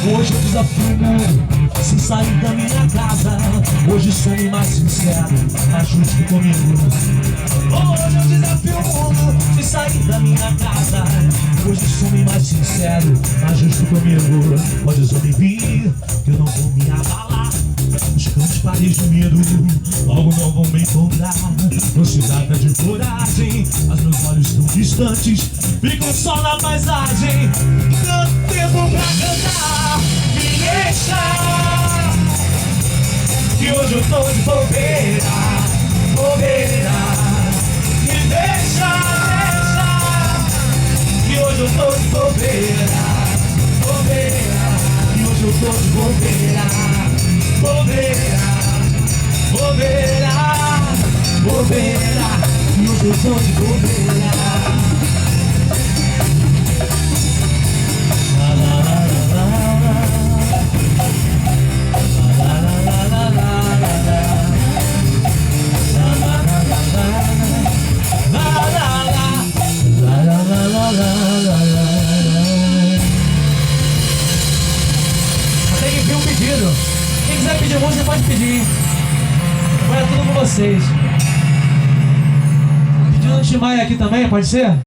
Hoje eu desafio o mundo, se sair da minha casa. Hoje some mais sincero, mais justo comigo. Hoje eu desafio o mundo, se sair da minha casa. Hoje some mais sincero, mais justo comigo. Pode só me vir, que eu não vou me abalar. Os campos pares de medo, logo não vão me encontrar. Não se trata de coragem, mas meus olhos estão distantes, ficam só na paisagem. Tanto tempo pra cantar, me deixa, que hoje eu tô de bobeira, bobeira. Me deixa, que hoje eu tô de bobeira, bobeira. Que hoje eu tô de bobeira. Bobeira, bobeira, bobeira, e hoje eu tô de bobeira. La la la la la, la la la la la la, la la la la la, la la la la. Tem que vir um pedido. Quem quiser pedir música, pode pedir. Vai tudo com vocês. Pedindo um Tim Maia aqui também, pode ser?